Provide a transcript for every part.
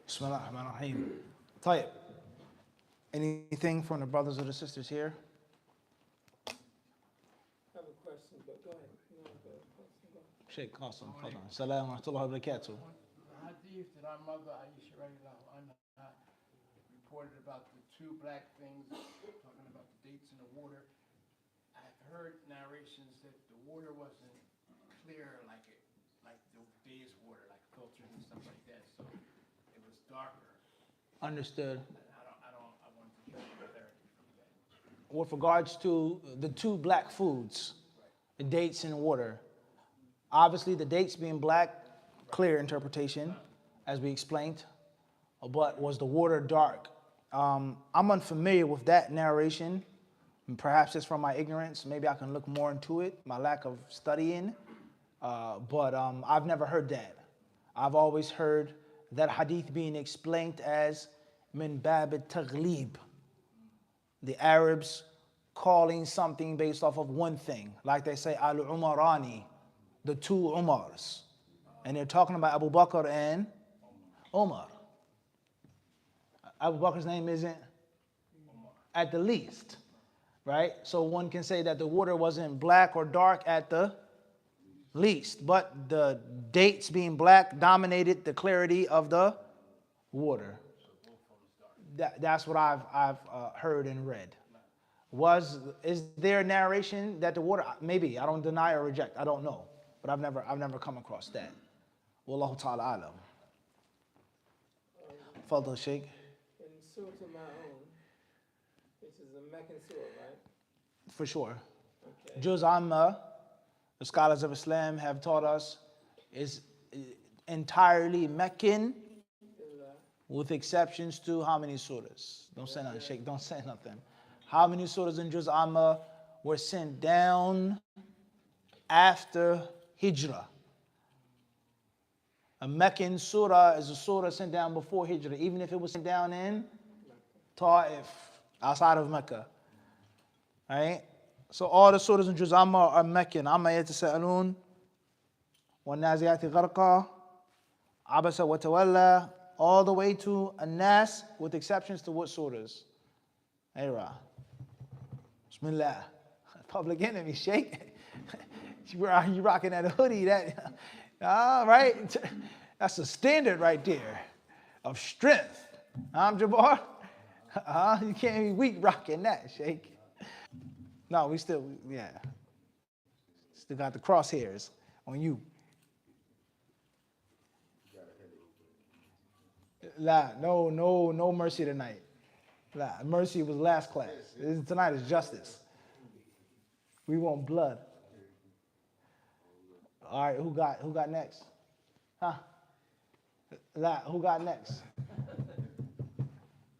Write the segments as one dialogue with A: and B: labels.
A: Bismillah ar-Rahman ar-Rahim. طيب. Anything from the brothers or the sisters here?
B: I have a question, but go ahead. You know, the question, go ahead.
A: Sheikh Qasim, hold on. Salam wa rahmatullahi wa barakatuh.
C: The hadith that our mother Aisha radiallahu anha reported about the two black things, talking about the dates and the water. I've heard narrations that the water wasn't clear like the day's water, like filtered and stuff like that. So it was darker.
A: Understood.
C: I wanted to get clarity from that.
A: With regards to the two black foods, the dates and water. Obviously, the dates being black, clear interpretation, as we explained. But was the water dark? I'm unfamiliar with that narration. Perhaps it's from my ignorance. Maybe I can look more into it, my lack of studying. But I've never heard that. I've always heard that hadith being explained as min bab al-taghlib. The Arabs calling something based off of one thing. Like they say, al-Umarani, the two Umars. And they're talking about Abu Bakr and Umar. Abu Bakr's name isn't at the least, right? So one can say that the water wasn't black or dark at the least, but the dates being black dominated the clarity of the water. That's what I've heard and read. Is there a narration that the water? Maybe, I don't deny or reject. I don't know, but I've never come across that. Wallahu ta'ala alam. Fadl Sheikh.
B: In Surah Ma'un, which is a Meccan surah, right?
A: For sure.
B: Okay.
A: Juz Amma, the scholars of Islam have taught us, is entirely Meccan, with exceptions to how many surahs? Don't say nothing, Sheikh. Don't say nothing. How many surahs in Juz Amma were sent down after Hijrah? A Meccan surah is a surah sent down before Hijrah, even if it was sent down in Ta'if, outside of Mecca. Right? So all the surahs in Juz Amma are Meccan. Amma yatasa'alun, wa naziyati gharqa, abasa wa tawalla, all the way to An-Nas, with exceptions to what surahs? Ayra. Bismillah. Public Enemy, Sheikh. You rocking that hoodie, that, all right. That's a standard right there of strength. Jabbar? You can't be weak rocking that, Sheikh. No, we still got the crosshairs on you. La, no mercy tonight. La, mercy was last class. Tonight is justice. We want blood. All right, who got next? Huh? La, who got next?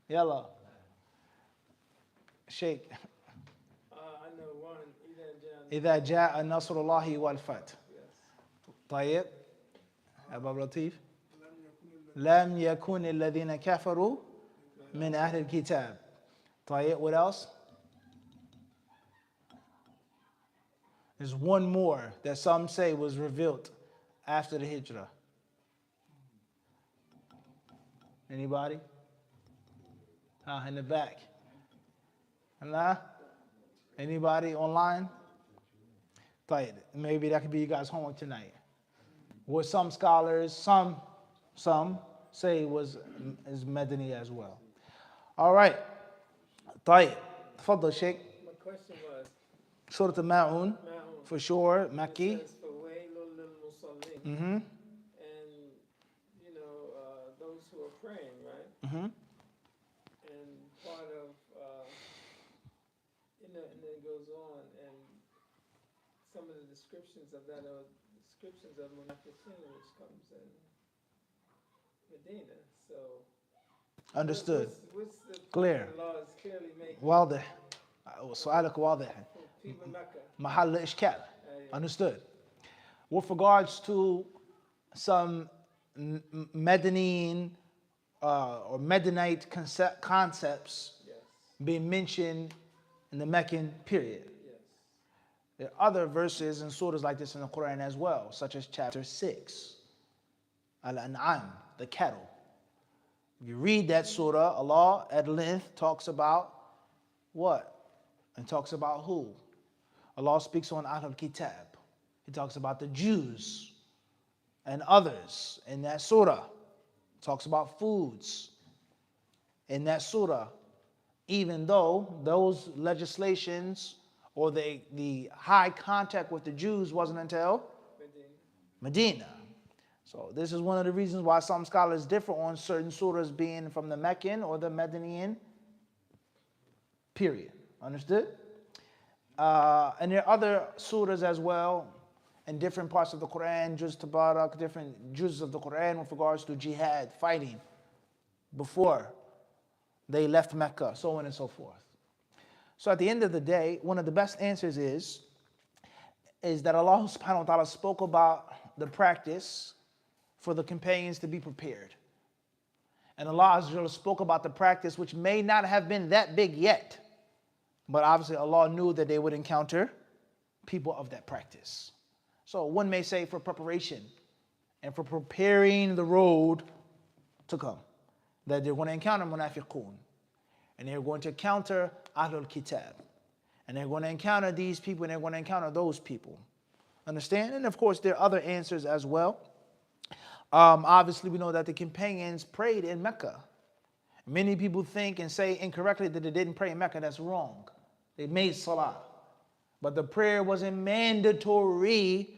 A: Yellow. Sheikh.
B: I know one.
A: إذا جاء نصر الله والفتح. طيب. أبو لطيف. لم يكن الذين كفروا من أهل الكتاب. طيب, what else? There's one more that some say was revealed after the Hijrah. Anybody? In the back. Allah? Anybody online? طيب, maybe that could be you guys' homework tonight. What some scholars, some say is Medini as well. All right. طيب. تفضل Sheikh.
B: My question was,
A: Surah Al-Ma'un, for sure, Makki.
B: it says, فَوَيْلٌ لِلْمُصَلِّينَ.
A: Mm-hmm.
B: And, those who are praying, right?
A: Mm-hmm.
B: And part of, and it goes on, and some of the descriptions of that are descriptions of Munafiqeen, which comes in Medina. So,
A: Understood.
B: what's the
A: Clear.
B: law is clearly making
A: واضح. سؤالك واضح.
B: people Mecca.
A: محل إشكال. Understood. With regards to some Medinine or Medinite concepts
B: Yes.
A: being mentioned in the Meccan period.
B: Yes.
A: There are other verses and surahs like this in the Quran as well, such as chapter 6, Al-An'am, the cattle. You read that surah, Allah at length talks about what? And talks about who? Allah speaks on Ahlul Kitab. He talks about the Jews and others in that surah. Talks about foods in that surah. Even though those legislations or the high contact with the Jews wasn't until Medina. So this is one of the reasons why some scholars differ on certain surahs being from the Meccan or the Medinan period. Understood? And there are other surahs as well in different parts of the Quran, Juz Tabarak, different juz of the Quran with regards to jihad, fighting before they left Mecca, so on and so forth. So at the end of the day, one of the best answers is that Allah subhanahu wa ta'ala spoke about the practice for the companions to be prepared. And Allah Azza wa Jalla spoke about the practice which may not have been that big yet, but obviously Allah knew that they would encounter people of that practice. So one may say for preparation and for preparing the road to come, that they're going to encounter munafiqun, and they're going to encounter Ahlul Kitab, and they're going to encounter these people, and they're going to encounter those people. Understand? And of course there are other answers as well. Obviously we know that the companions prayed in Mecca. Many people think and say incorrectly that they didn't pray in Mecca. That's wrong. They made salah. But the prayer wasn't mandatory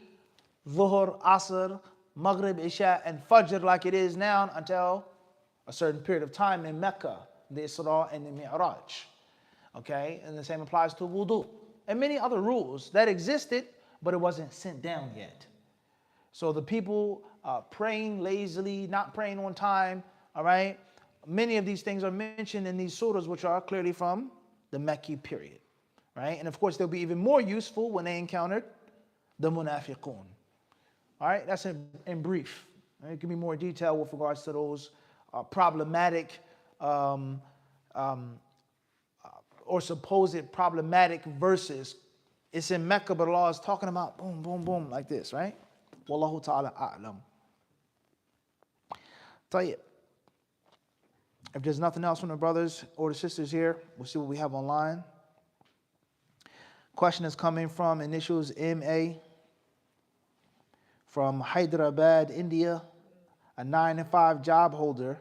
A: Dhuhr, Asr, Maghrib, Isha, and Fajr like it is now until a certain period of time in Mecca, the Isra and the Mi'raj. Okay? And the same applies to wudu. And many other rules that existed, but it wasn't sent down yet. So the people praying lazily, not praying on time, all right? Many of these things are mentioned in these surahs, which are clearly from the Meccan period, right? And of course, they'll be even more useful when they encountered the munafiqun. All right, that's in brief. Right? It can be more detail with regards to those problematic or supposed problematic verses. It's in Mecca, but Allah is talking about boom, boom, boom, like this, right? Wallahu ta'ala a'lam. Tayyib. If there's nothing else from the brothers or the sisters here, we'll see what we have online. Question is coming from initials MA from Hyderabad, India, a 9-to-5 job holder.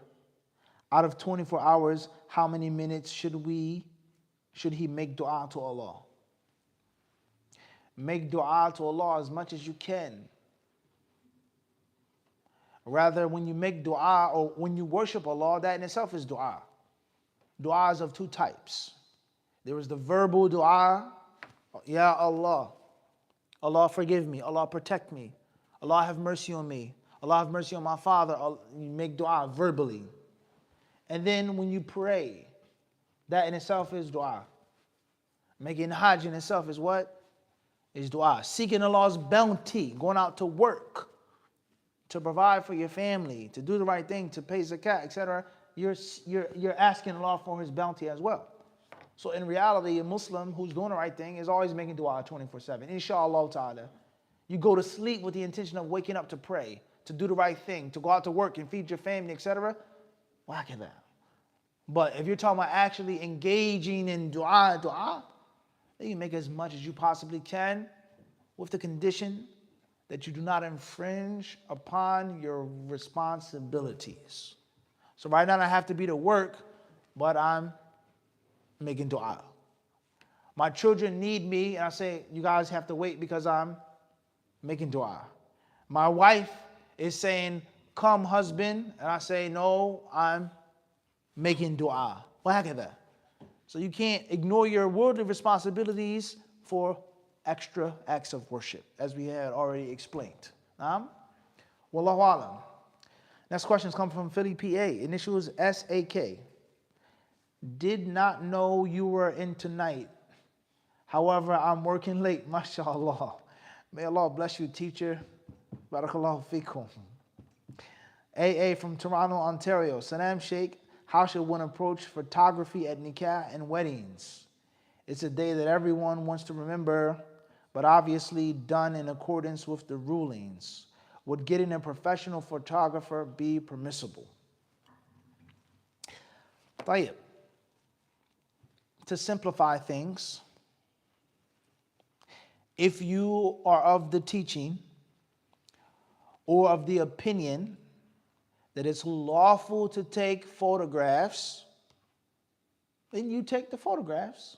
A: Out of 24 hours, how many minutes should he make dua to Allah? Make dua to Allah as much as you can. Rather, when you make dua or when you worship Allah, that in itself is dua. Dua is of two types. There is the verbal dua, Ya Allah. Allah forgive me. Allah protect me. Allah have mercy on me. Allah have mercy on my father. You make dua verbally. And then when you pray, that in itself is dua. Making hajj in itself is what? Is dua. Seeking Allah's bounty, going out to work, to provide for your family, to do the right thing, to pay zakat, etc. You're asking Allah for His bounty as well. So in reality, a Muslim who's doing the right thing is always making dua 24/7. Inshallah ta'ala. You go to sleep with the intention of waking up to pray, to do the right thing, to go out to work and feed your family, etc. Whack at that. But if you're talking about actually engaging in dua, then you make as much as you possibly can with the condition that you do not infringe upon your responsibilities. So right now I have to be to work, but I'm making dua. My children need me, and I say, you guys have to wait because I'm making dua. My wife is saying, come husband, and I say, no, I'm making dua. What heck that? So you can't ignore your worldly responsibilities for extra acts of worship, as we had already explained. Wallahu alam. Next questions come from Philly, PA. Initials SAK. Did not know you were in tonight. However, I'm working late. MashaAllah. May Allah bless you, teacher. Barakallahu fikum. AA from Toronto, Ontario. Salam Sheikh. How should one approach photography at nikah and weddings? It's a day that everyone wants to remember, but obviously done in accordance with the rulings. Would getting a professional photographer be permissible? طيب. To simplify things, if you are of the teaching or of the opinion that it's lawful to take photographs, then you take the photographs.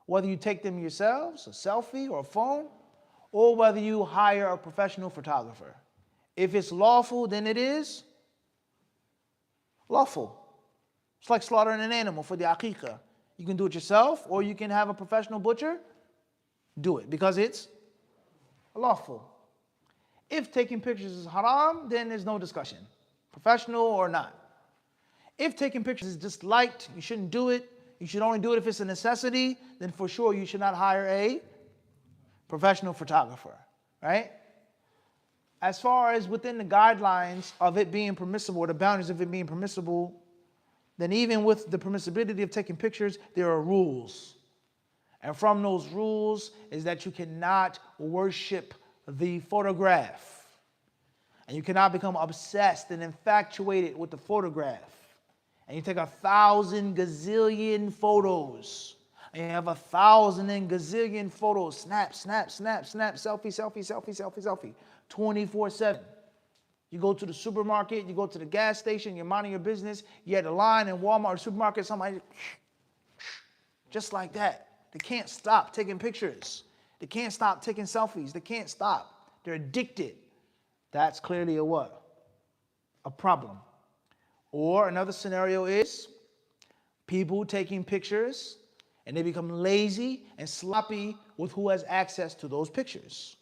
A: Whether you take them yourselves, a selfie or a phone, or whether you hire a professional photographer. If it's lawful, then it is lawful. It's like slaughtering an animal for the aqiqah. You can do it yourself, or you can have a professional butcher do it, because it's lawful. If taking pictures is haram, then there's no discussion, professional or not. If taking pictures is disliked, you shouldn't do it. You should only do it if it's a necessity, then for sure you should not hire a professional photographer, right? As far as within the guidelines of it being permissible, or the boundaries of it being permissible, then even with the permissibility of taking pictures, there are rules. And from those rules is that you cannot worship the photograph. And you cannot become obsessed and infatuated with the photograph. And you take 1,000 gazillion photos. And you have 1,000 and gazillion photos. Snap, snap, snap, snap, selfie, selfie, selfie, selfie, selfie. 24/7. You go to the supermarket, you go to the gas station, you're minding your business, you're at the line in Walmart or supermarket, somebody just like that. They can't stop taking pictures. They can't stop taking selfies. They can't stop. They're addicted. That's clearly a what? A problem. Or another scenario is people taking pictures and they become lazy and sloppy with who has access to those pictures.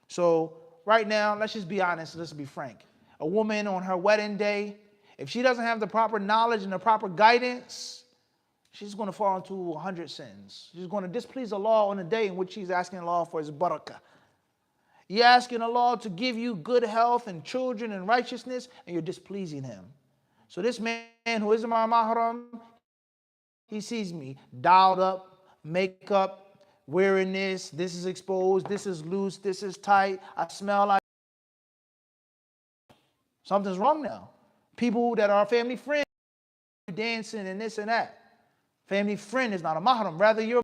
A: So right now, let's just be honest, let's be frank. A woman on her wedding day, if she doesn't have the proper knowledge and the proper guidance, she's going to fall into 100 sins. She's going to displease Allah on the day in which she's asking Allah for His barakah. You're asking Allah to give you good health and children and righteousness, and you're displeasing Him. So this man who isn't my mahram, he sees me dialed up, makeup, wearing this is exposed, this is loose, this is tight, I smell like something's wrong now. People that are family friends dancing and this and that. Family friend is not a mahram. Rather, you're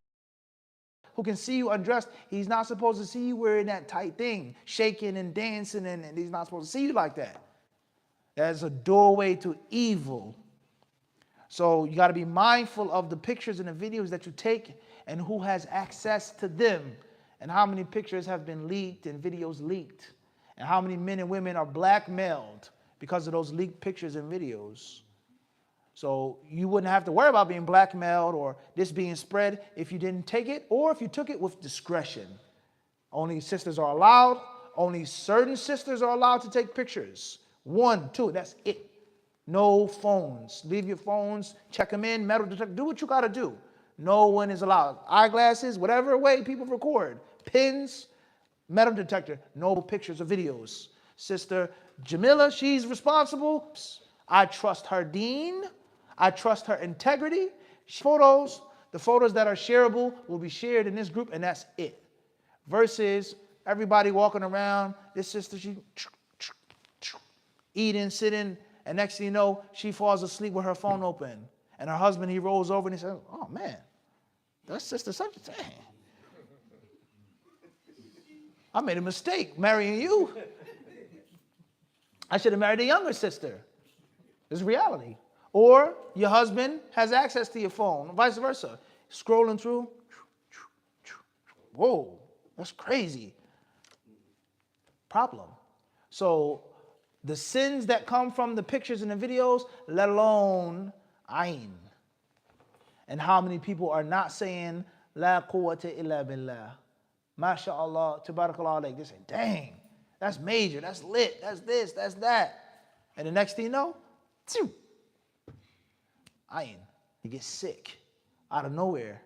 A: who can see you undressed. He's not supposed to see you wearing that tight thing, shaking and dancing, and he's not supposed to see you like that. That's a doorway to evil. So you got to be mindful of the pictures and the videos that you take and who has access to them, and how many pictures have been leaked and videos leaked, and how many men and women are blackmailed because of those leaked pictures and videos. So you wouldn't have to worry about being blackmailed or this being spread if you didn't take it, or if you took it with discretion. Only sisters are allowed. Only certain sisters are allowed to take pictures. 1, 2, that's it. No phones. Leave your phones, check them in, metal detector, do what you got to do. No one is allowed. Eyeglasses, whatever way people record. Pins, metal detector, no pictures or videos. Sister Jamila, she's responsible. I trust her deen. I trust her integrity. Photos, the photos that are shareable will be shared in this group, and that's it. Versus everybody walking around, this sister, she eating, sitting, and next thing you know, she falls asleep with her phone open. And her husband, he rolls over and he says, oh man, that's sister such a thing. I made a mistake marrying you. I should have married a younger sister. This is reality. Or your husband has access to your phone, vice versa. Scrolling through. Whoa, that's crazy. Problem. So the sins that come from the pictures and the videos, let alone ayn. And how many people are not saying, La quwwata illa billah. MashaAllah, tabarakallah alayk. They say, dang, that's major, that's lit, that's this, that's that. And the next thing you know, ayn. You get sick out of nowhere.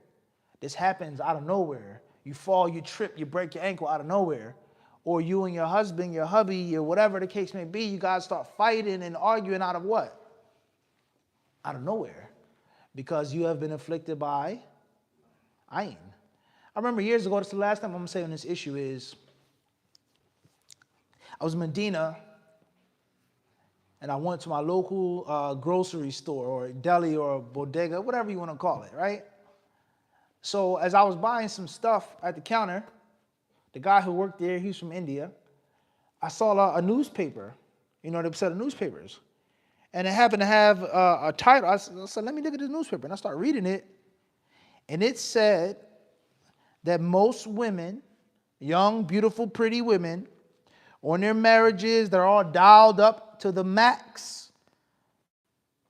A: This happens out of nowhere. You fall, you trip, you break your ankle out of nowhere. Or you and your husband, your hubby, or whatever the case may be, you guys start fighting and arguing out of what? Out of nowhere. Because you have been afflicted by ayn. I remember years ago, this is the last time I'm going to say on this issue is, I was in Medina, and I went to my local grocery store or deli or bodega, whatever you want to call it, right? So as I was buying some stuff at the counter, the guy who worked there, he's from India, I saw a newspaper, they sell the newspapers. And it happened to have a title. I said, let me look at this newspaper. And I started reading it. And it said that most women, young, beautiful, pretty women, on their marriages, they're all dialed up to the max.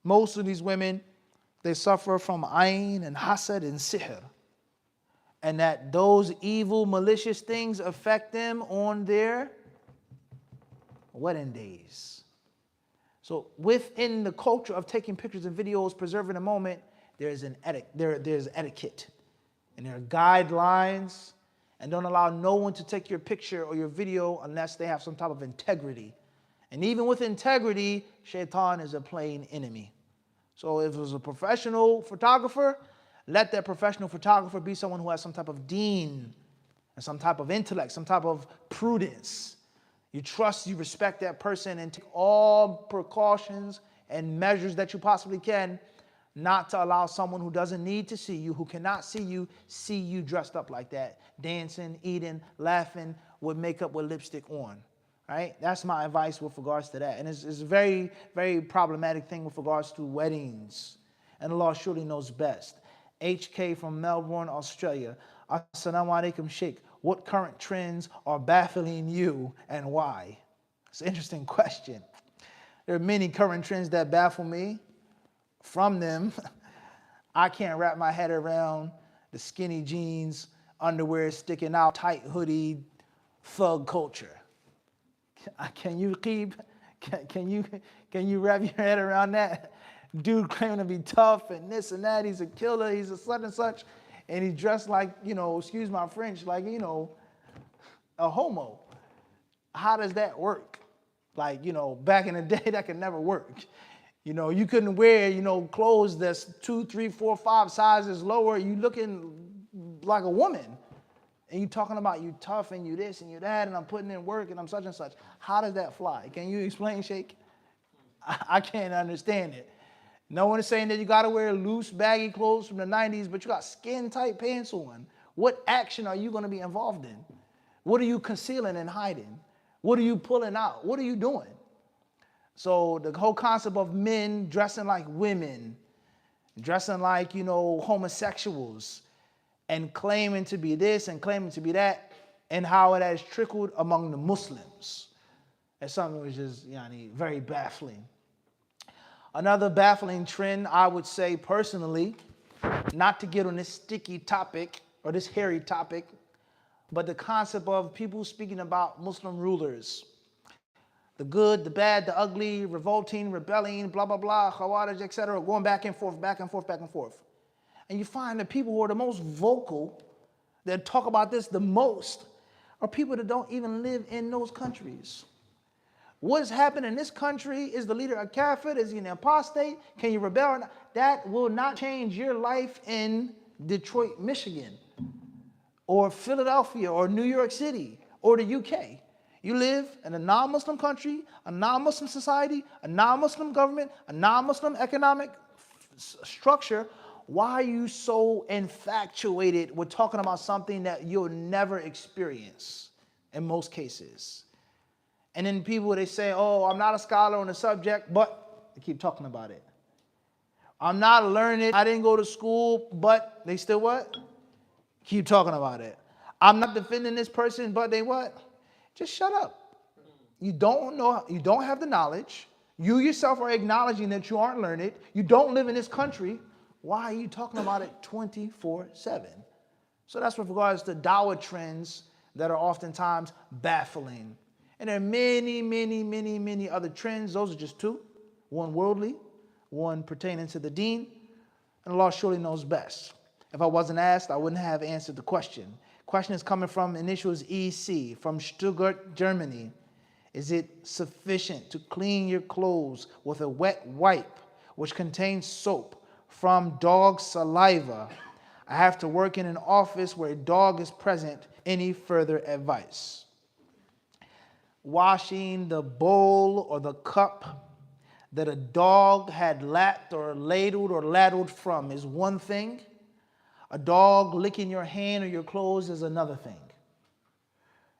A: Most of these women, they suffer from ayn and hasad and sihr. And that those evil, malicious things affect them on their wedding days. So within the culture of taking pictures and videos, preserving the moment, there's etiquette. And there are guidelines. And don't allow no one to take your picture or your video unless they have some type of integrity. And even with integrity, shaitan is a plain enemy. So if it was a professional photographer, let that professional photographer be someone who has some type of deen, and some type of intellect, some type of prudence. You trust, you respect that person, and take all precautions and measures that you possibly can not to allow someone who doesn't need to see you, who cannot see you dressed up like that, dancing, eating, laughing, with makeup, with lipstick on. Right? That's my advice with regards to that. And it's a very, very problematic thing with regards to weddings. And Allah surely knows best. HK from Melbourne, Australia. Assalamu alaikum, Sheikh. What current trends are baffling you and why? It's an interesting question. There are many current trends that baffle me. From them, I can't wrap my head around the skinny jeans, underwear sticking out, tight hoodie, thug culture. Can you wrap your head around that? Dude claiming to be tough and this and that. He's a killer. He's a such and such, and he's dressed like, excuse my French, like a homo. How does that work? Like, back in the day, that could never work. You couldn't wear, clothes that's 2, 3, 4, 5 sizes lower. You looking like a woman. And you talking about you tough and you this and you that, and I'm putting in work and I'm such and such. How does that fly? Can you explain, Sheikh? I can't understand it. No one is saying that you got to wear loose, baggy clothes from the 90s, but you got skin-tight pants on. What action are you going to be involved in? What are you concealing and hiding? What are you pulling out? What are you doing? So the whole concept of men dressing like women, dressing like, homosexuals, and claiming to be this and claiming to be that, and how it has trickled among the Muslims. That's something which is very baffling. Another baffling trend, I would say personally, not to get on this sticky topic or this hairy topic, but the concept of people speaking about Muslim rulers. The good, the bad, the ugly, revolting, rebelling, blah, blah, blah, khawarij, etc., going back and forth, back and forth, back and forth. And you find that people who are the most vocal, that talk about this the most, are people that don't even live in those countries. What has happened in this country? Is the leader a kafir? Is he an apostate? Can you rebel or not? That will not change your life in Detroit, Michigan, or Philadelphia, or New York City, or the UK. You live in a non-Muslim country, a non-Muslim society, a non-Muslim government, a non-Muslim economic structure. Why are you so infatuated with talking about something that you'll never experience in most cases? And then people, they say, oh, I'm not a scholar on the subject, but they keep talking about it. I'm not learned, I didn't go to school, but they still what? Keep talking about it. I'm not defending this person, but they what? Just shut up. You don't know, you don't have the knowledge. You yourself are acknowledging that you aren't learned. You don't live in this country. Why are you talking about it 24/7? So that's with regards to dawah trends that are oftentimes baffling. And there are many, many, many, many other trends. Those are just two. One worldly, one pertaining to the deen. And Allah surely knows best. If I wasn't asked, I wouldn't have answered the question. Question is coming from initials EC from Stuttgart, Germany. Is it sufficient to clean your clothes with a wet wipe which contains soap from dog saliva? I have to work in an office where a dog is present. Any further advice? Washing the bowl or the cup that a dog had lapped or ladled or ladled from is one thing. A dog licking your hand or your clothes is another thing.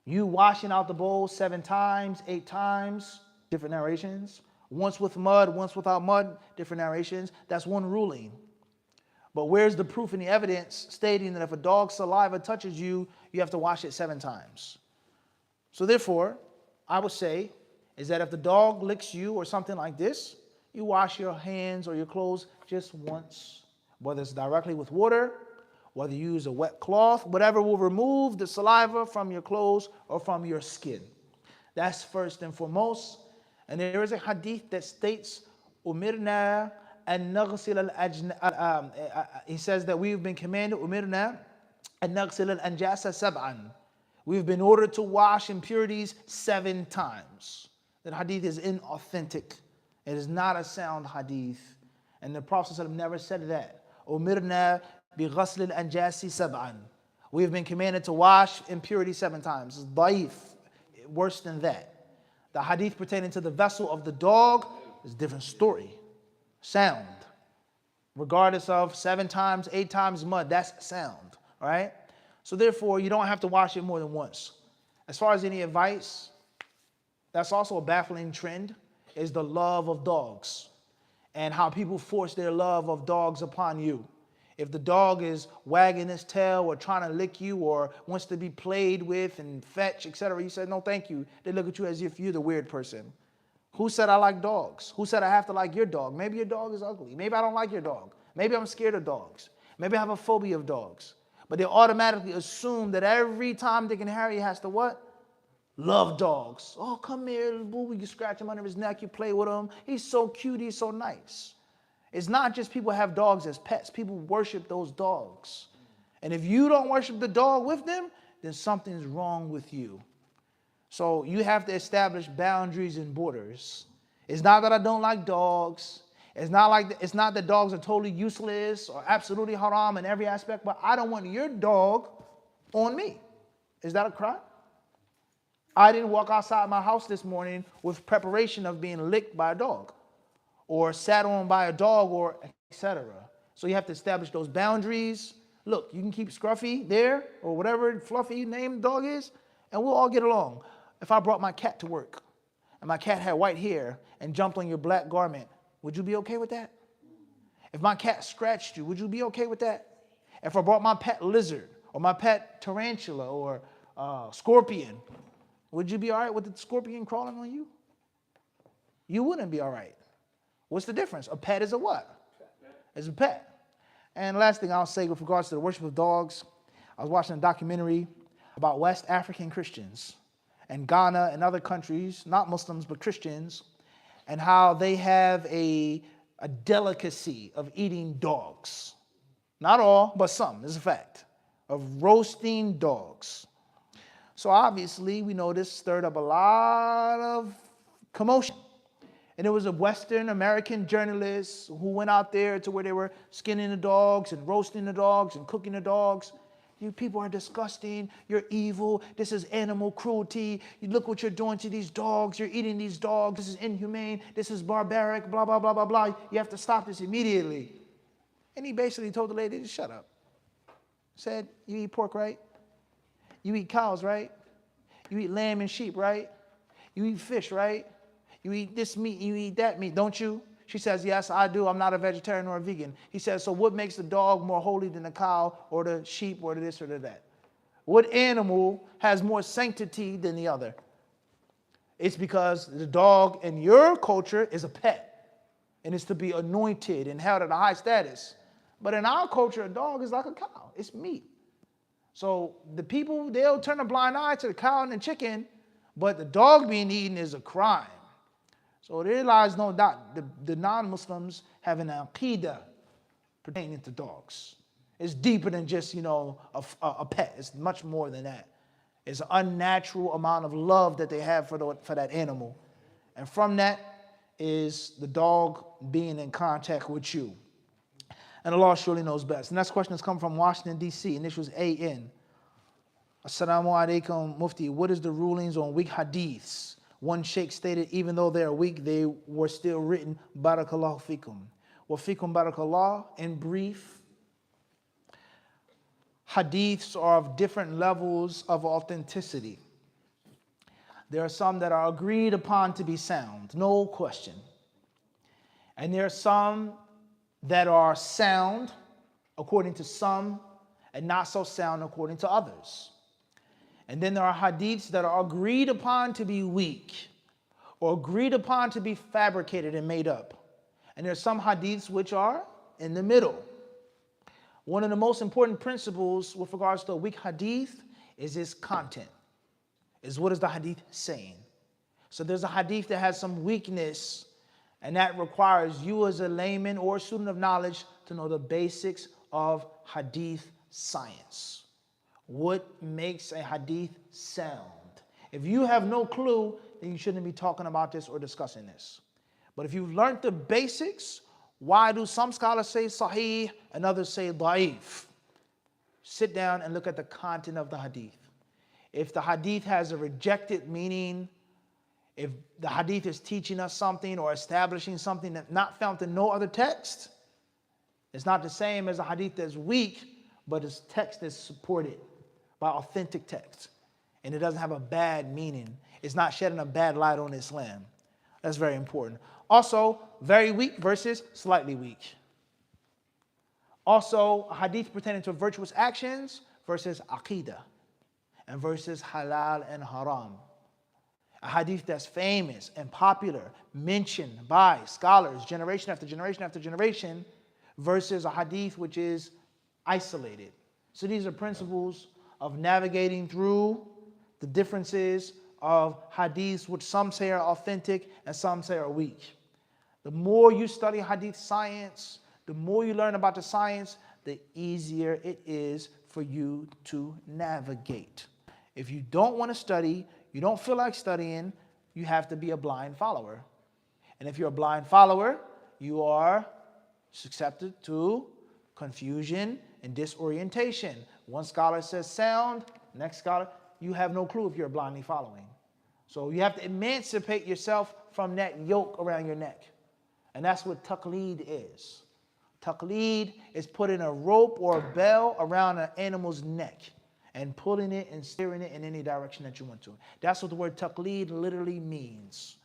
A: You washing out the bowl 7 times, 8 times, different narrations. Once with mud, once without mud, different narrations. That's one ruling. But where's the proof and the evidence stating that if a dog's saliva touches you, you have to wash it 7 times? So therefore, I would say is that if the dog licks you or something like this, you wash your hands or your clothes just once, whether it's directly with water, whether you use a wet cloth, whatever will remove the saliva from your clothes or from your skin. That's first and foremost. And there is a hadith that states, Umirna an naghsil al he says that we've been commanded, Umirna an naghsil al anjasa sab'an. We've been ordered to wash impurities 7 times. That hadith is inauthentic. It is not a sound hadith. And the Prophet ﷺ never said that. Umirna bi ghasl al-anjasi sab'an. We have been commanded to wash impurity 7 times. It's daif, worse than that. The hadith pertaining to the vessel of the dog is a different story. Sound. Regardless of 7 times, 8 times mud, that's sound. All right? So therefore, you don't have to wash it more than once. As far as any advice, that's also a baffling trend, is the love of dogs and how people force their love of dogs upon you. If the dog is wagging his tail or trying to lick you or wants to be played with and fetch, etc., you said, no, thank you. They look at you as if you're the weird person. Who said I like dogs? Who said I have to like your dog? Maybe your dog is ugly. Maybe I don't like your dog. Maybe I'm scared of dogs. Maybe I have a phobia of dogs. But they automatically assume that every time Dick and Harry has to what? Love dogs. Oh, come here, little boo. You scratch him under his neck. You play with him. He's so cute. He's so nice. It's not just people have dogs as pets. People worship those dogs. And if you don't worship the dog with them, then something's wrong with you. So you have to establish boundaries and borders. It's not that I don't like dogs. It's not that dogs are totally useless or absolutely haram in every aspect, but I don't want your dog on me. Is that a crime? I didn't walk outside my house this morning with preparation of being licked by a dog or sat on by a dog or etc. So you have to establish those boundaries. Look, you can keep Scruffy there or whatever fluffy name the dog is, and we'll all get along. If I brought my cat to work and my cat had white hair and jumped on your black garment, would you be okay with that? If my cat scratched you, would you be okay with that? If I brought my pet lizard or my pet tarantula or scorpion, would you be all right with the scorpion crawling on you? You wouldn't be all right. What's the difference? A pet is a what? It's a pet. And last thing I'll say with regards to the worship of dogs, I was watching a documentary about West African Christians and Ghana and other countries, not Muslims but Christians, and how they have a delicacy of eating dogs. Not all, but some, this is a fact, of roasting dogs. So obviously, we know this stirred up a lot of commotion. And it was a Western American journalist who went out there to where they were skinning the dogs and roasting the dogs and cooking the dogs. You people are disgusting. You're evil. This is animal cruelty. You look what you're doing to these dogs. You're eating these dogs. This is inhumane. This is barbaric, blah, blah, blah, blah, blah. You have to stop this immediately. And he basically told the lady to shut up. Said, you eat pork, right? You eat cows, right? You eat lamb and sheep, right? You eat fish, right? You eat this meat, you eat that meat, don't you? She says, yes, I do. I'm not a vegetarian or a vegan. He says, so what makes the dog more holy than the cow or the sheep or the this or the that? What animal has more sanctity than the other? It's because the dog in your culture is a pet and is to be anointed and held at a high status. But in our culture, a dog is like a cow. It's meat. So the people, they'll turn a blind eye to the cow and the chicken, but the dog being eaten is a crime. So there lies no doubt the non-Muslims have an aqidah pertaining to dogs. It's deeper than just, a pet. It's much more than that. It's an unnatural amount of love that they have for that animal. And from that is the dog being in contact with you. And Allah surely knows best. The next question has come from Washington, D.C., and this was A.N. Assalamu alaikum, Mufti. What is the rulings on weak hadiths One sheikh stated, even though they are weak, they were still written, Barakallahu fikum. Wa fikum barakallah. In brief, hadiths are of different levels of authenticity. There are some that are agreed upon to be sound, no question. And there are some that are sound according to some and not so sound according to others. And then there are hadiths that are agreed upon to be weak or agreed upon to be fabricated and made up. And there are some hadiths which are in the middle. One of the most important principles with regards to a weak hadith is its content, is what is the hadith saying. So there's a hadith that has some weakness, and that requires you as a layman or student of knowledge to know the basics of hadith science. What makes a hadith sound? If you have no clue, then you shouldn't be talking about this or discussing this. But if you've learned the basics, why do some scholars say sahih and others say da'if? Sit down and look at the content of the hadith. If the hadith has a rejected meaning, if the hadith is teaching us something or establishing something that's not found in no other text, it's not the same as a hadith that's weak, but its text is supported by authentic text. And it doesn't have a bad meaning. It's not shedding a bad light on Islam. That's very important. Also, very weak versus slightly weak. Also, a hadith pertaining to virtuous actions versus aqidah, and versus halal and haram. A hadith that's famous and popular, mentioned by scholars generation after generation after generation, versus a hadith which is isolated. So these are principles of navigating through the differences of hadiths which some say are authentic and some say are weak. The more you study hadith science, the more you learn about the science, the easier it is for you to navigate. If you don't want to study, you don't feel like studying, you have to be a blind follower. And if you're a blind follower, you are susceptible to confusion and disorientation. One scholar says sound, next scholar, you have no clue if you're blindly following. So you have to emancipate yourself from that yoke around your neck. And that's what taqleed is. Taqleed is putting a rope or a bell around an animal's neck and pulling it and steering it in any direction that you want to. That's what the word taqleed literally means.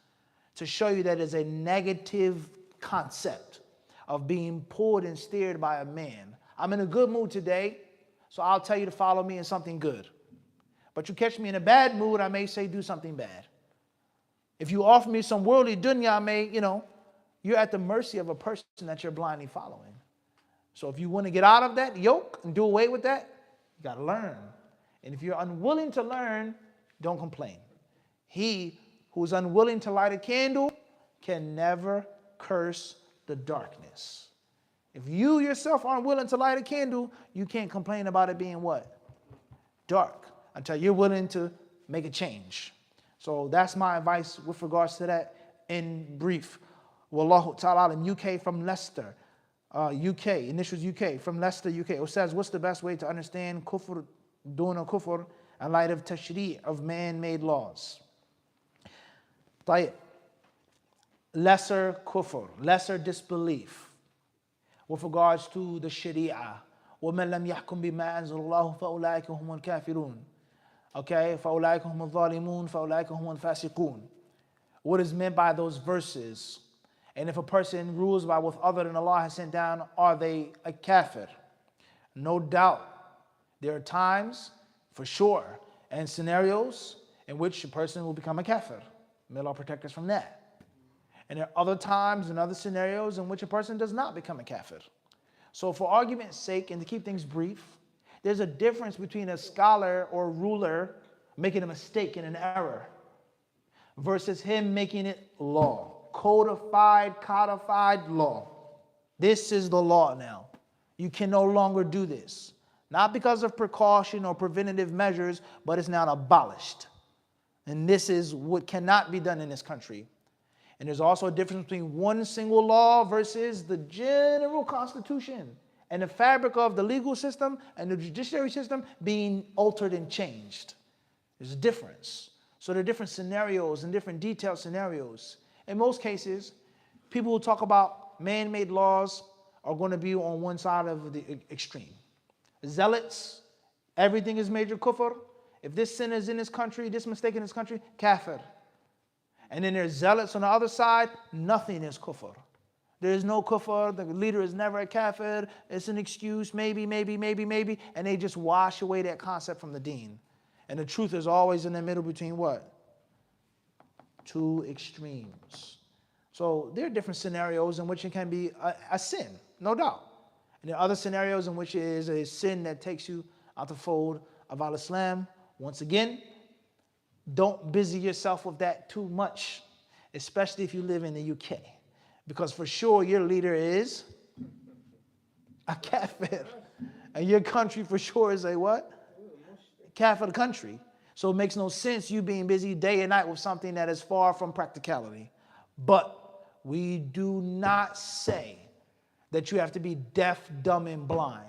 A: To show you that it's a negative concept of being pulled and steered by a man. I'm in a good mood today, so I'll tell you to follow me in something good. But you catch me in a bad mood, I may say do something bad. If you offer me some worldly dunya, I may, you're at the mercy of a person that you're blindly following. So if you want to get out of that yoke and do away with that, you got to learn. And if you're unwilling to learn, don't complain. He who is unwilling to light a candle can never curse the darkness. If you yourself aren't willing to light a candle, you can't complain about it being what? Dark. Until you're willing to make a change. So that's my advice with regards to that in brief. Wallahu ta'ala in UK from Leicester, UK, initials UK, from Leicester, UK. It says, what's the best way to understand kufr, duna kufr, in light of tashri' of man-made laws? طيب. Lesser kufr, lesser disbelief with regards to the sharia. وَمَنْ لَمْ يَحْكُمْ بِمَا أَنزَلَ اللَّهُ فَأُولَٰئِكَ هُمُ الْكَافِرُونَ. Okay, فَأُولَٰئِكَ هُمُ الظَّالِمُونَ فَأُولَٰئِكَ هُمُ الْفَاسِقُونَ. What is meant by those verses? And if a person rules by what other than Allah has sent down, are they a kafir? No doubt. There are times, for sure, and scenarios in which a person will become a kafir. May Allah protect us from that. And there are other times and other scenarios in which a person does not become a kafir. So for argument's sake, and to keep things brief, there's a difference between a scholar or ruler making a mistake and an error versus him making it law. Codified law. This is the law now. You can no longer do this. Not because of precaution or preventative measures, but it's now abolished. And this is what cannot be done in this country. And there's also a difference between one single law versus the general constitution and the fabric of the legal system and the judiciary system being altered and changed. There's a difference. So there are different scenarios and different detailed scenarios. In most cases, people who talk about man-made laws are going to be on one side of the extreme. Zealots, everything is major kufr. If this sin is in this country, this mistake in this country, kafir. And then there's zealots on the other side, nothing is kufr. There is no kufr, the leader is never a kafir, it's an excuse, maybe, and they just wash away that concept from the deen. And the truth is always in the middle between what? Two extremes. So there are different scenarios in which it can be a sin, no doubt. And there are other scenarios in which it is a sin that takes you out the fold of Al-Islam. Once again, don't busy yourself with that too much, especially if you live in the UK. Because for sure your leader is a kafir. And your country for sure is a what? Kafir country. So it makes no sense you being busy day and night with something that is far from practicality. But we do not say that you have to be deaf, dumb, and blind.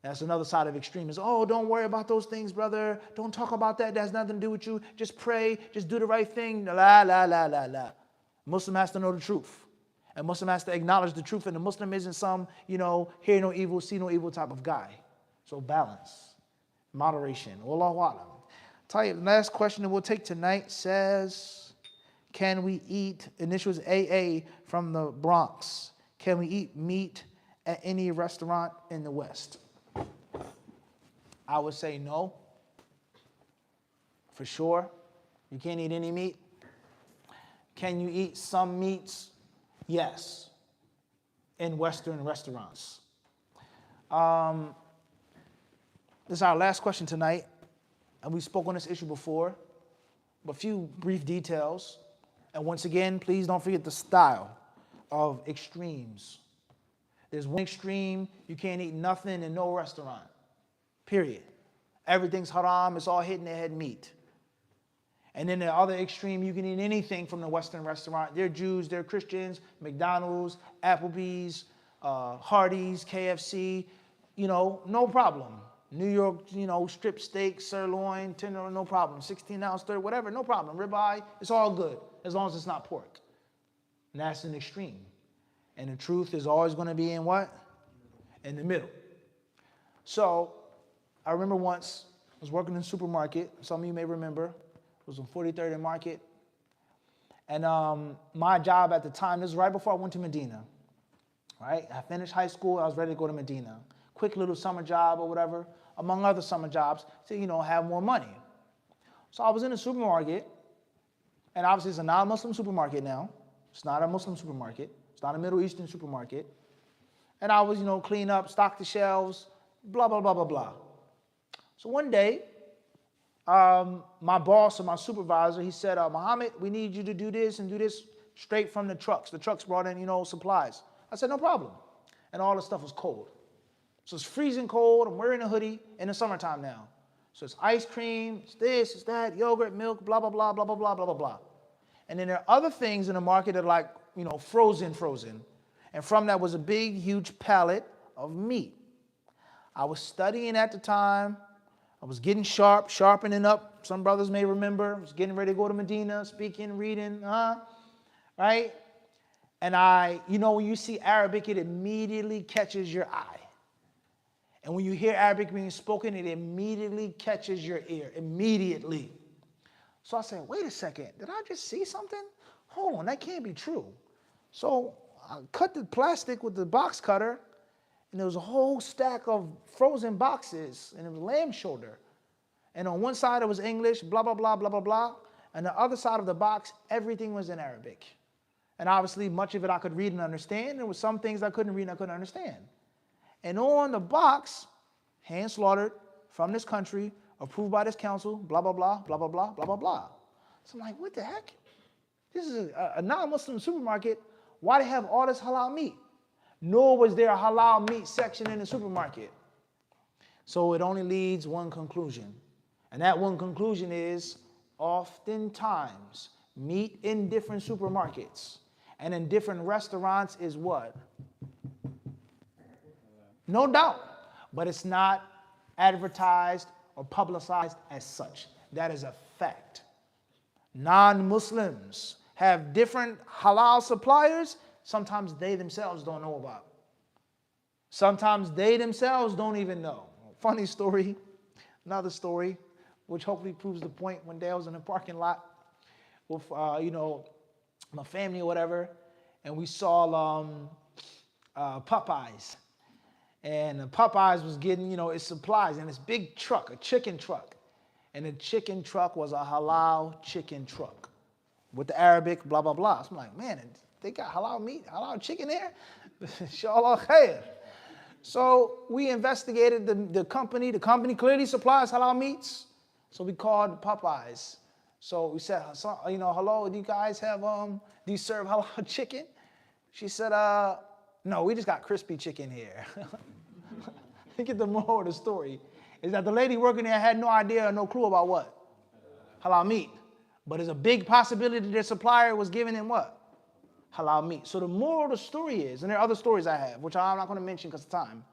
A: That's another side of extremism. Oh, don't worry about those things, brother. Don't talk about that. That has nothing to do with you. Just pray. Just do the right thing. La, la, la, la, la. Muslim has to know the truth. And Muslim has to acknowledge the truth. And the Muslim isn't some, hear no evil, see no evil type of guy. So balance. Moderation. Wallahu a'lam. Tayyib, last question that we'll take tonight says, can we eat, initials AA from the Bronx, can we eat meat at any restaurant in the West? I would say no. For sure. You can't eat any meat. Can you eat some meats? Yes. In Western restaurants. This is our last question tonight. And we spoke on this issue before. But a few brief details. And once again, please don't forget the style of extremes. There's one extreme, you can't eat nothing in no restaurant. Period. Everything's haram, it's all hidden their head meat. And then the other extreme, you can eat anything from the Western restaurant. They're Jews, they're Christians, McDonald's, Applebee's, Hardee's, KFC, no problem. New York, strip steak, sirloin, tender, no problem. 16-ounce, 30, whatever, no problem. Ribeye, it's all good as long as it's not pork. And that's an extreme. And the truth is always going to be in what? In the middle. So I remember once I was working in a supermarket. Some of you may remember. It was on 43rd and Market. And my job at the time, this was right before I went to Medina. Right? I finished high school. I was ready to go to Medina. Quick little summer job or whatever, among other summer jobs, to, have more money. So I was in a supermarket. And obviously it's a non-Muslim supermarket now. It's not a Muslim supermarket. It's not a Middle Eastern supermarket. And I was, clean up, stock the shelves, blah, blah, blah, blah, blah. So one day, my boss or my supervisor, he said, Muhammad, we need you to do this and do this straight from the trucks. The trucks brought in, supplies. I said, no problem. And all the stuff was cold. So it's freezing cold. I'm wearing a hoodie in the summertime now. So it's ice cream, it's this, it's that, yogurt, milk, blah, blah, blah, blah, blah, blah, blah, blah, blah. And then there are other things in the market that are like, frozen. And from that was a big, huge pallet of meat. I was studying at the time. I was getting sharpening up. Some brothers may remember. I was getting ready to go to Medina, speaking, reading, right? And when you see Arabic, it immediately catches your eye. And when you hear Arabic being spoken, it immediately catches your ear, immediately. So I said, wait a second, did I just see something? Hold on, that can't be true. So I cut the plastic with the box cutter, and there was a whole stack of frozen boxes, and it was lamb shoulder. And on one side it was English, blah, blah, blah, blah, blah, blah. And the other side of the box, everything was in Arabic. And obviously much of it I could read and understand. There were some things I couldn't read and I couldn't understand. And on the box, hand slaughtered from this country, approved by this council, blah, blah, blah, blah, blah, blah, blah, blah, blah. So I'm like, what the heck? This is a non-Muslim supermarket. Why do they have all this halal meat? Nor was there a halal meat section in the supermarket. So it only leads one conclusion. And that one conclusion is, oftentimes, meat in different supermarkets and in different restaurants is what? No doubt. But it's not advertised or publicized as such. That is a fact. Non-Muslims have different halal suppliers. Sometimes they themselves don't know about. Sometimes they themselves don't even know. Funny story, another story, which hopefully proves the point. One day I was in a parking lot with, my family or whatever, and we saw Popeyes. And Popeyes was getting, its supplies in this big truck, a chicken truck. And the chicken truck was a halal chicken truck with the Arabic, blah, blah, blah. So I'm like, man, they got halal meat, halal chicken there? Inshallah khair. So we investigated the company. The company clearly supplies halal meats. So we called Popeyes. So we said, hello, do you guys have, do you serve halal chicken? She said, no, we just got crispy chicken here. I get the moral of the story is that the lady working there had no idea or no clue about what? Halal meat. But there's a big possibility their supplier was giving them what? Halal meat. So the moral of the story is, and there are other stories I have, which I'm not going to mention because of time,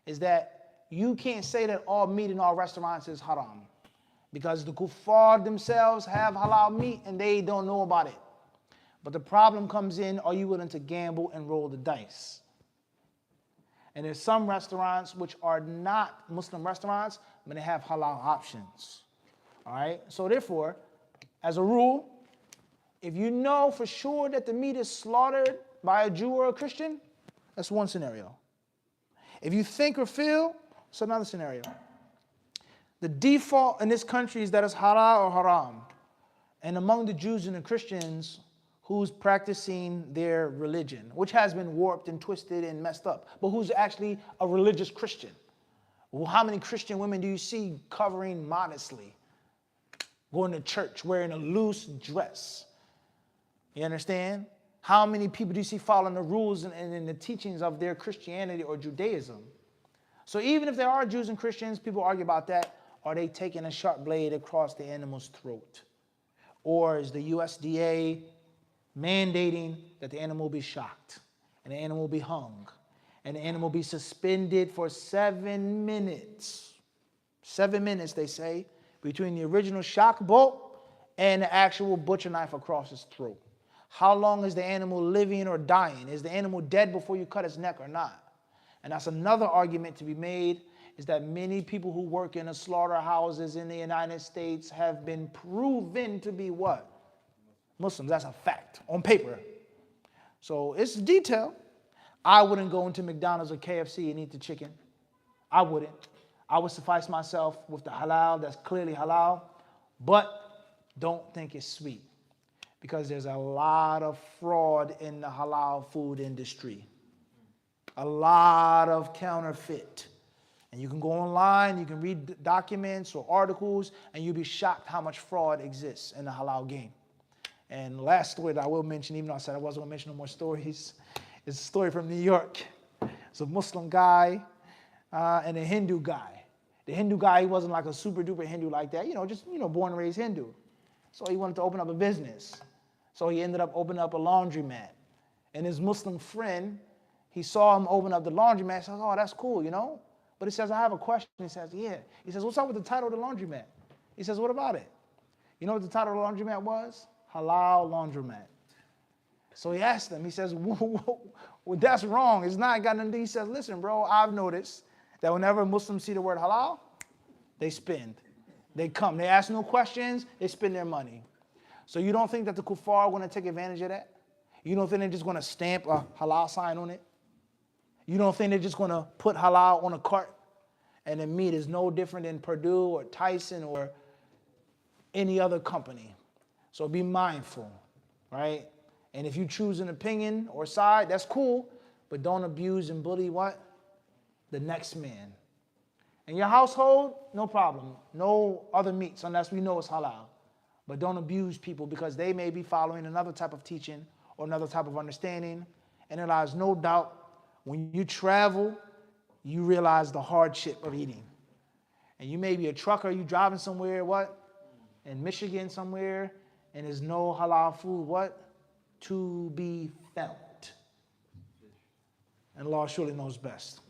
A: is that you can't say that all meat in all restaurants is haram. Because the kuffar themselves have halal meat and they don't know about it. But the problem comes in, are you willing to gamble and roll the dice? And there's some restaurants which are not Muslim restaurants, but they have halal options. All right? So therefore, as a rule, if you know for sure that the meat is slaughtered by a Jew or a Christian, that's one scenario. If you think or feel, it's another scenario. The default in this country is that it's halal or haram. And among the Jews and the Christians, who's practicing their religion, which has been warped and twisted and messed up, but who's actually a religious Christian? Well, how many Christian women do you see covering modestly, going to church, wearing a loose dress? You understand? How many people do you see following the rules and the teachings of their Christianity or Judaism? So even if there are Jews and Christians, people argue about that. Are they taking a sharp blade across the animal's throat? Or is the USDA mandating that the animal be shocked and the animal be hung and the animal be suspended for 7 minutes? 7 minutes, they say, between the original shock bolt and the actual butcher knife across his throat. How long is the animal living or dying? Is the animal dead before you cut its neck or not? And that's another argument to be made, is that many people who work in the slaughterhouses in the United States have been proven to be what? Muslims. That's a fact on paper. So it's detail. I wouldn't go into McDonald's or KFC and eat the chicken. I wouldn't. I would suffice myself with the halal that's clearly halal, but don't think it's sweet, because there's a lot of fraud in the halal food industry. A lot of counterfeit. And you can go online, you can read documents or articles, and you'll be shocked how much fraud exists in the halal game. And the last story that I will mention, even though I said I wasn't going to mention no more stories, is a story from New York. It's a Muslim guy and a Hindu guy. The Hindu guy, he wasn't like a super duper Hindu like that, just born and raised Hindu. So he wanted to open up a business. So he ended up opening up a laundromat. And his Muslim friend, he saw him open up the laundromat. He says, oh, that's cool, But he says, I have a question. He says, yeah. He says, what's up with the title of the laundromat? He says, what about it? You know what the title of the laundromat was? Halal Laundromat. So he asked him, he says, well, that's wrong. It's not got nothing. He says, listen, bro, I've noticed that whenever Muslims see the word halal, they spend. They come. They ask no questions. They spend their money. So you don't think that the kuffar are going to take advantage of that? You don't think they're just going to stamp a halal sign on it? You don't think they're just going to put halal on a cart and the meat is no different than Purdue or Tyson or any other company? So be mindful, right? And if you choose an opinion or side, that's cool, but don't abuse and bully what? The next man. In your household, no problem. No other meats unless we know it's halal. But don't abuse people because they may be following another type of teaching or another type of understanding. And there lies no doubt, when you travel, you realize the hardship of eating. And you may be a trucker, you driving somewhere, what? In Michigan somewhere, and there's no halal food, what? To be found. And Allah surely knows best.